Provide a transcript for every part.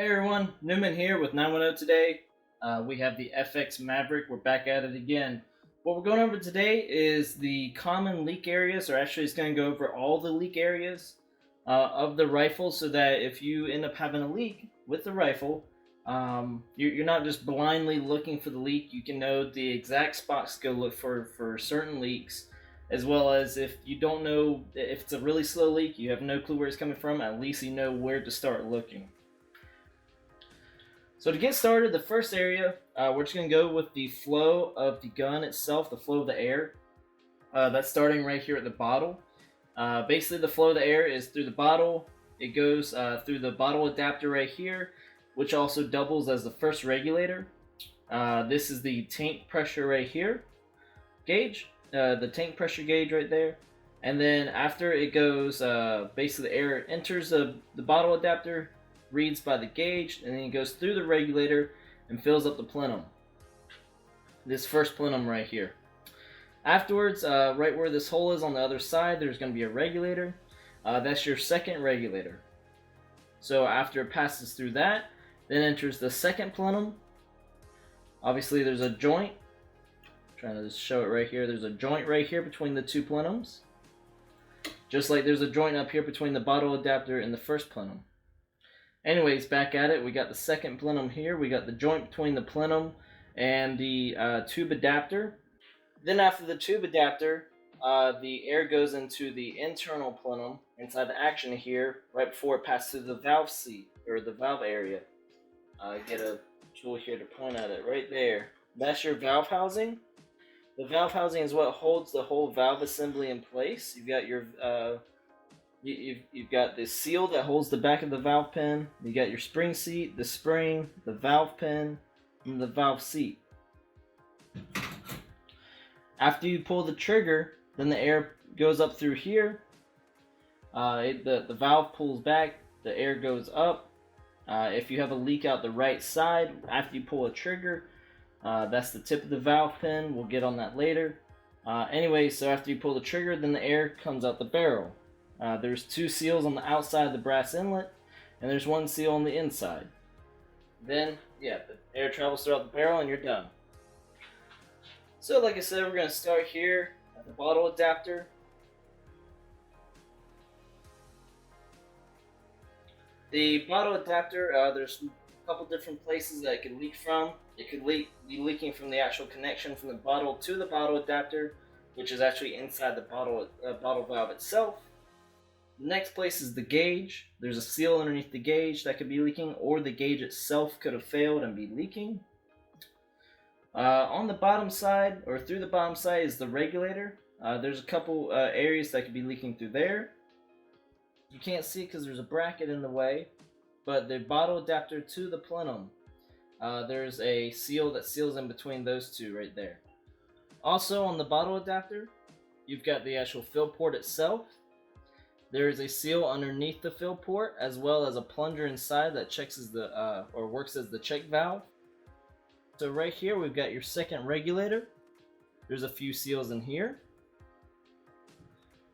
Hey everyone, Newman here with 910 today. We have the FX Maverick. We're back at it again. What we're going over today is the common leak areas, or actually it's going to go over all the leak areas of the rifle, so that if you end up having a leak with the rifle, you're not just blindly looking for the leak. You can know the exact spots to go look for certain leaks, as well as if you don't know if it's a really slow leak, you have no clue where it's coming from, at least you know where to start looking. So to get started, the first area, we're just going to go with the flow of the gun itself, the flow of the air. That's starting right here at the bottle. Basically, the flow of the air is through the bottle. It goes through the bottle adapter right here, which also doubles as the first regulator. This is the tank pressure right here gauge, the tank pressure gauge right there. And then after it goes, basically the air enters the bottle adapter, reads by the gauge, and then it goes through the regulator and fills up the plenum. This first plenum right here. Afterwards, right where this hole is on the other side, there's going to be a regulator. That's your second regulator. So after it passes through that, then enters the second plenum. Obviously there's a joint. I'm trying to just show it right here. There's a joint right here between the two plenums. Just like there's a joint up here between the bottle adapter and the first plenum. Anyways, back at it, we got the second plenum here. We got the joint between the plenum and the tube adapter. Then after the tube adapter, the air goes into the internal plenum inside the action here, right before it passes through the valve seat, or the valve area. Get a tool here to point at it, right there. That's your valve housing. The valve housing is what holds the whole valve assembly in place. You've got your You've got the seal that holds the back of the valve pin. You got your spring seat, the spring, the valve pin, and the valve seat. After you pull the trigger, then the air goes up through here. The valve pulls back, the air goes up. If you have a leak out the right side, after you pull a trigger, that's the tip of the valve pin. We'll get on that later. Anyway, so after you pull the trigger, then the air comes out the barrel. There's two seals on the outside of the brass inlet, and there's one seal on the inside. Then, the air travels throughout the barrel and you're done. So like I said, we're going to start here at the bottle adapter. The bottle adapter, there's a couple different places that it could leak from. It could be leaking from the actual connection from the bottle to the bottle adapter, which is actually inside the bottle valve itself. The next place is the gauge. There's a seal underneath the gauge that could be leaking, or the gauge itself could have failed and be leaking. On the bottom side, or through the bottom side, is the regulator. There's a couple areas that could be leaking through there. You can't see it because there's a bracket in the way, but the bottle adapter to the plenum, there's a seal that seals in between those two right there. Also on the bottle adapter, you've got the actual fill port itself. There is a seal underneath the fill port, as well as a plunger inside that checks as or works as the check valve. So right here we've got your second regulator. There's a few seals in here.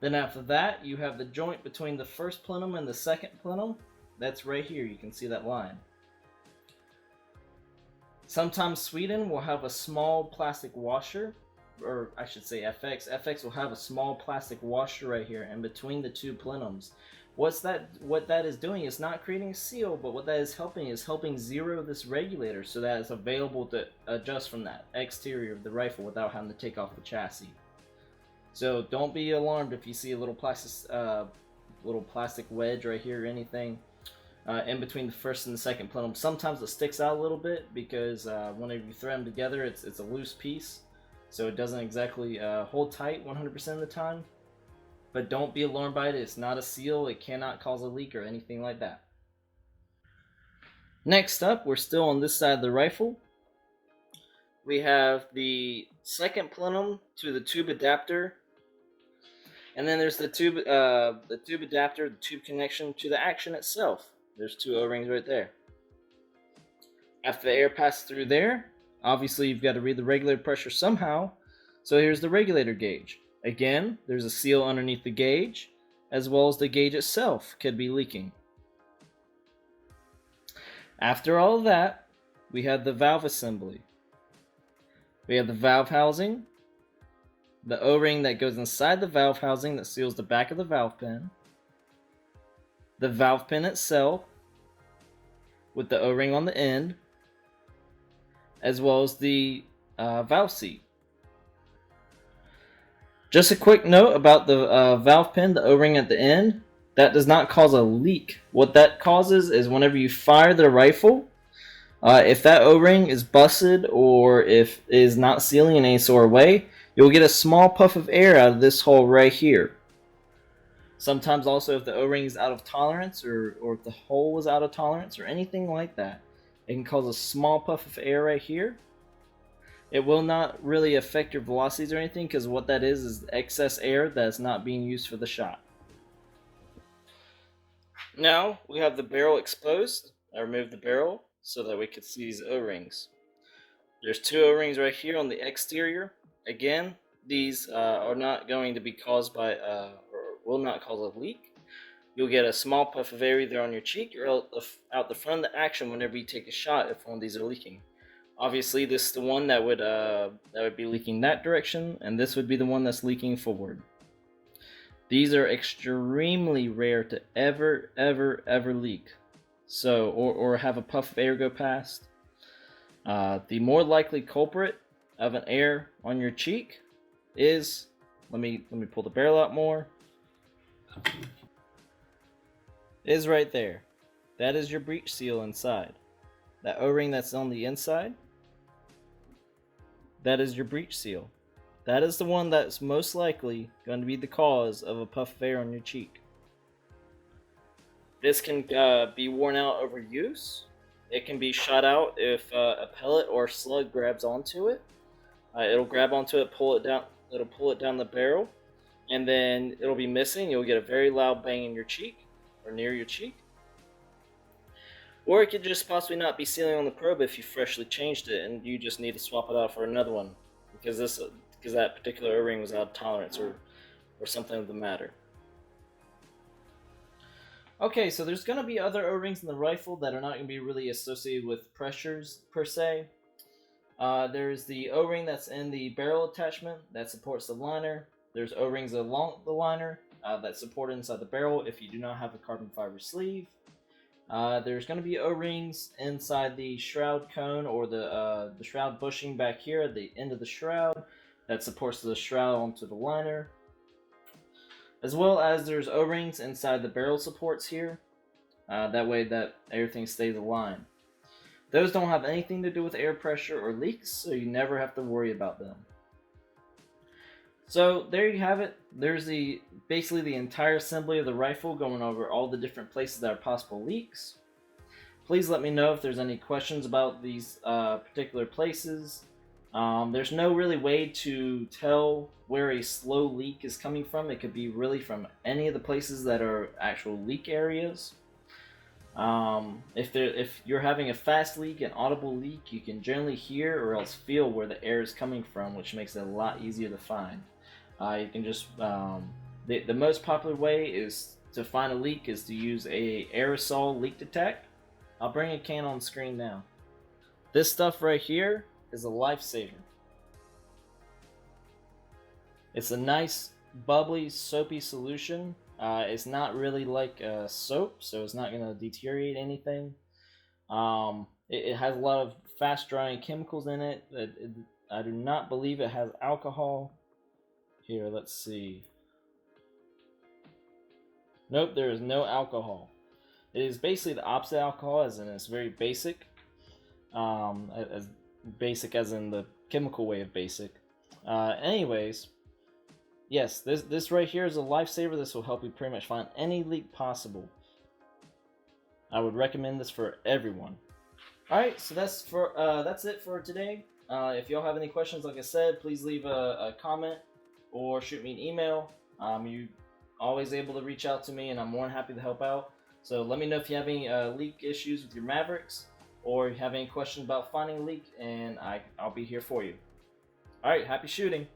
Then after that, you have the joint between the first plenum and the second plenum. That's right here, you can see that line. Sometimes Sweden will have a small plastic washer, or I should say FX. FX will have a small plastic washer right here in between the two plenums. What that is doing is not creating a seal, but what that is helping zero this regulator so that it's available to adjust from that exterior of the rifle without having to take off the chassis. So don't be alarmed if you see a little plastic wedge right here or anything in between the first and the second plenum. Sometimes it sticks out a little bit because whenever you thread them together, it's a loose piece. So it doesn't exactly hold tight 100% of the time. But don't be alarmed by it. It's not a seal. It cannot cause a leak or anything like that. Next up, we're still on this side of the rifle. We have the second plenum to the tube adapter. And then there's the tube adapter, the tube connection to the action itself. There's two O-rings right there. After the air passes through there, obviously you've got to read the regulator pressure somehow. So here's the regulator gauge. Again, there's a seal underneath the gauge, as well as the gauge itself could be leaking. After all of that, we have the valve assembly. We have the valve housing, the O-ring that goes inside the valve housing that seals the back of the valve pin, the valve pin itself with the O-ring on the end, as well as the valve seat. Just a quick note about the valve pin, the O-ring at the end, that does not cause a leak. What that causes is whenever you fire the rifle, if that O-ring is busted or if it is not sealing in any sort of way, you'll get a small puff of air out of this hole right here. Sometimes also if the O-ring is out of tolerance or if the hole is out of tolerance or anything like that, it can cause a small puff of air right here. It will not really affect your velocities or anything because what that is excess air that's not being used for the shot. Now we have the barrel exposed. I removed the barrel so that we could see these O-rings. There's two O-rings right here on the exterior. Again, these are not going to be caused by, or will not cause a leak. You'll get a small puff of air either on your cheek or out the front of the action whenever you take a shot if one of these are leaking. Obviously, this is the one that would be leaking that direction, and this would be the one that's leaking forward. These are extremely rare to ever leak. So, or have a puff of air go past. The more likely culprit of an air on your cheek is, let me pull the barrel out more, is right there. That is your breech seal inside. That O-ring that's on the inside, that is your breech seal. That is the one that's most likely going to be the cause of a puff of air on your cheek. This can be worn out over use. It can be shot out if a pellet or slug grabs onto it. It'll grab onto it, pull it down. It'll pull it down the barrel, and then it'll be missing. You'll get a very loud bang in your cheek or near your cheek. Or it could just possibly not be sealing on the probe if you freshly changed it and you just need to swap it out for another one because that particular O-ring was out of tolerance or something of the matter. Okay, so there's going to be other O-rings in the rifle that are not going to be really associated with pressures per se. There's the O-ring that's in the barrel attachment that supports the liner. There's O-rings along the liner that support inside the barrel if you do not have a carbon fiber sleeve. There's going to be O-rings inside the shroud cone or the shroud bushing back here at the end of the shroud that supports the shroud onto the liner. As well as there's O-rings inside the barrel supports here. That way that everything stays aligned. Those don't have anything to do with air pressure or leaks, so you never have to worry about them. So there you have it. There's basically the entire assembly of the rifle, going over all the different places that are possible leaks. Please let me know if there's any questions about these particular places. There's no really way to tell where a slow leak is coming from. It could be really from any of the places that are actual leak areas. If you're having a fast leak, an audible leak, you can generally hear or else feel where the air is coming from, which makes it a lot easier to find. You can just the most popular way is to find a leak is to use a aerosol leak detect. I'll bring a can on screen now. This stuff right here is a lifesaver. It's a nice bubbly soapy solution. It's not really like soap, so it's not going to deteriorate anything. It has a lot of fast drying chemicals in it. I do not believe it has alcohol. Here, let's see. Nope, there is no alcohol. It is basically the opposite of alcohol, as in it's very basic. As basic as in the chemical way of basic. Anyways, yes, this right here is a lifesaver. This will help you pretty much find any leak possible. I would recommend this for everyone. Alright, so that's it for today. If y'all have any questions, like I said, please leave a comment or shoot me an email. You're always able to reach out to me, and I'm more than happy to help out. So let me know if you have any leak issues with your Mavericks, or you have any questions about finding a leak, and I'll be here for you. Alright, happy shooting!